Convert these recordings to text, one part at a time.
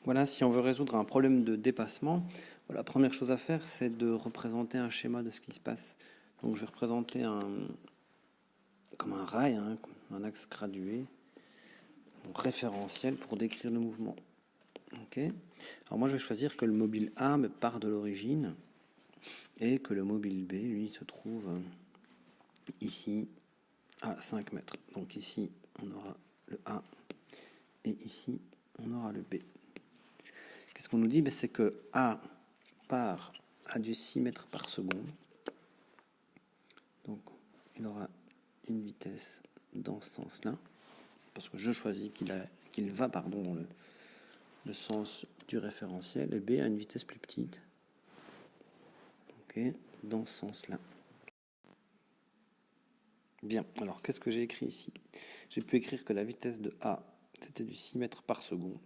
Voilà, si on veut résoudre un problème de dépassement, voilà, la première chose à faire, c'est de représenter un schéma de ce qui se passe. Donc je vais représenter comme un rail, hein, un axe gradué, donc référentiel pour décrire le mouvement. Ok. Alors moi je vais choisir que le mobile A part de l'origine et que le mobile B, lui, se trouve ici à 5 mètres. Donc ici, on aura le A et ici, on aura le B. Qu'est-ce qu'on nous dit? C'est que A part à du 6 mètres par seconde. Donc, il aura une vitesse dans ce sens-là, parce que je choisis qu'il va dans le sens du référentiel, et B a une vitesse plus petite, ok, dans ce sens-là. Bien, alors qu'est-ce que j'ai écrit ici? J'ai pu écrire que la vitesse de A, c'était du 6 mètres par seconde,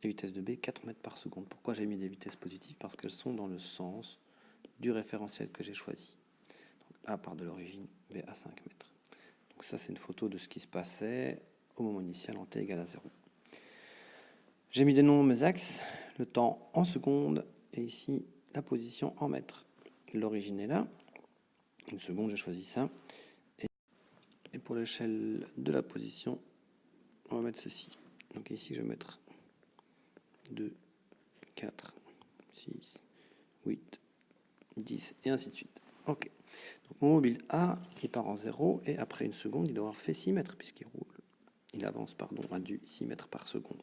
et la vitesse de B, 4 mètres par seconde. Pourquoi j'ai mis des vitesses positives? Parce qu'elles sont dans le sens du référentiel que j'ai choisi. Donc, A part de l'origine, B à 5 mètres. Donc ça, c'est une photo de ce qui se passait au moment initial en t égale à 0. J'ai mis des noms mes axes, le temps en secondes, et ici, la position en mètres. L'origine est là. Une seconde, j'ai choisi ça. Et pour l'échelle de la position, on va mettre ceci. Donc ici, je vais mettre 2, 4, 6, 8, 10, et ainsi de suite. Ok. Donc mon mobile A, il part en 0, et après une seconde, il doit avoir fait 6 mètres, puisqu'il roule. Il avance, à du 6 mètres par seconde.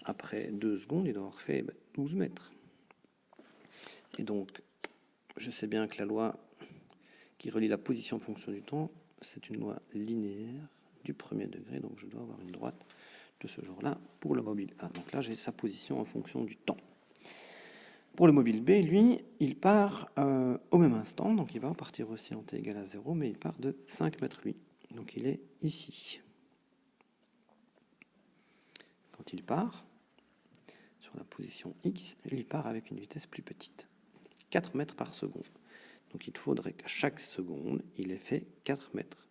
Après 2 secondes, il doit avoir fait 12 mètres. Et donc, je sais bien que la loi qui relie la position en fonction du temps, c'est une loi linéaire du premier degré, donc je dois avoir une droite de ce genre-là pour le mobile A. Donc là, j'ai sa position en fonction du temps. Pour le mobile B, lui, il part au même instant, donc il va partir aussi en t égale à 0, mais il part de 5 mètres lui. Donc il est ici. Quand il part, sur la position X, il part avec une vitesse plus petite, 4 mètres par seconde. Donc il faudrait qu'à chaque seconde, il ait fait 4 mètres.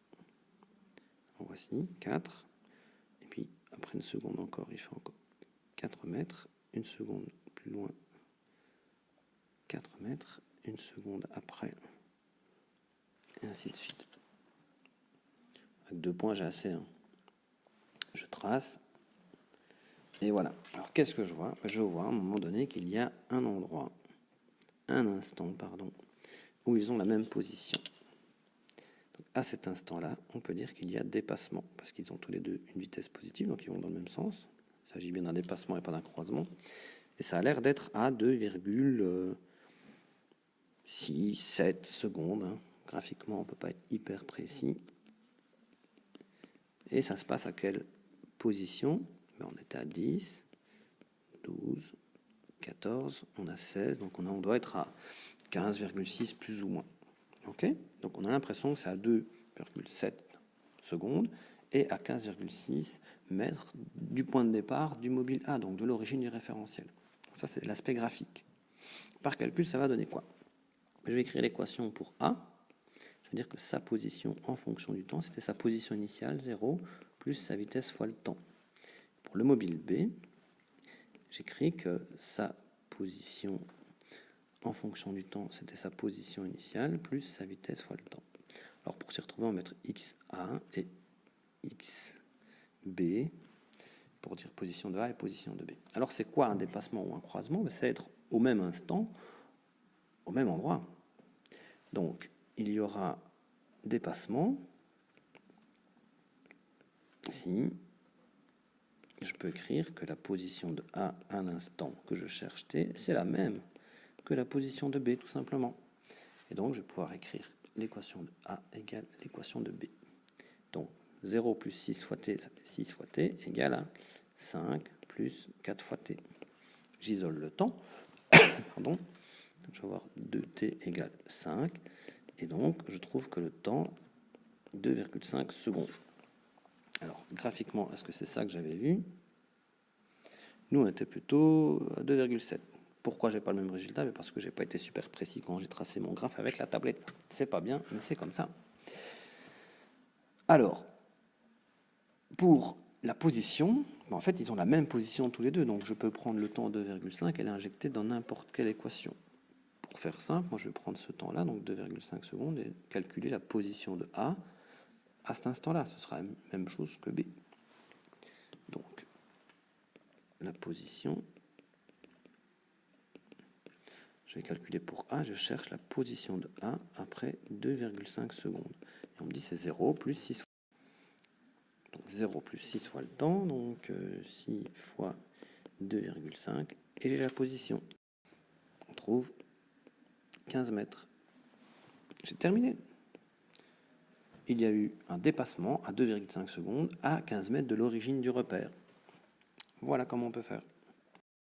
En voici 4. Et puis après une seconde encore, il fait encore 4 mètres. Une seconde plus loin, 4 mètres. Une seconde après. Et ainsi de suite. Avec 2 points, j'ai assez. Hein. Je trace. Et voilà. Alors qu'est-ce que je vois? Je vois à un moment donné qu'il y a un endroit, un instant, pardon, où ils ont la même position. Donc, à cet instant-là, on peut dire qu'il y a dépassement, parce qu'ils ont tous les deux une vitesse positive, donc ils vont dans le même sens. Il s'agit bien d'un dépassement et pas d'un croisement. Et ça a l'air d'être à 2,67 secondes. Hein. Graphiquement, on ne peut pas être hyper précis. Et ça se passe à quelle position? On était à 10, 12, 14, on a 16, donc on doit être à 15,6 plus ou moins. Ok? Donc on a l'impression que c'est à 2,7 secondes et à 15,6 mètres du point de départ du mobile A, donc de l'origine du référentiel. Ça, c'est l'aspect graphique. Par calcul, ça va donner quoi? Je vais écrire l'équation pour A. Je vais dire que sa position en fonction du temps, c'était sa position initiale, 0, plus sa vitesse fois le temps. Pour le mobile B, j'écris que sa position en fonction du temps, c'était sa position initiale, plus sa vitesse fois le temps. Alors pour s'y retrouver, on va mettre XA et XB pour dire position de A et position de B. Alors c'est quoi un dépassement ou un croisement? C'est être au même instant, au même endroit. Donc il y aura dépassement si je peux écrire que la position de A à l'instant que je cherche T, c'est la même que la position de B tout simplement. Et donc je vais pouvoir écrire l'équation de A égale l'équation de B. Donc 0 plus 6 fois T, ça fait 6 fois T, égale à 5 plus 4 fois T. J'isole le temps. Pardon. Donc, je vais avoir 2T égale 5. Et donc, je trouve que le temps, 2,5 secondes. Alors, graphiquement, est-ce que c'est ça que j'avais vu? Nous, on était plutôt à 2,7. Pourquoi j'ai pas le même résultat? Parce que j'ai pas été super précis quand j'ai tracé mon graphe avec la tablette. C'est pas bien, mais c'est comme ça. Alors, pour la position, Mais en fait, ils ont la même position tous les deux, donc je peux prendre le temps 2,5 et l'injecter dans n'importe quelle équation. Pour faire simple, moi je vais prendre ce temps-là, donc 2,5 secondes, et calculer la position de A à cet instant-là. Ce sera la même chose que B. Donc, la position, je vais calculer pour A, je cherche la position de A après 2,5 secondes. Et on me dit c'est 0 plus 6 fois. Donc 0 plus 6 fois le temps, donc 6 fois 2,5, et j'ai la position. On trouve 15 mètres. J'ai terminé. Il y a eu un dépassement à 2,5 secondes à 15 mètres de l'origine du repère. Voilà comment on peut faire.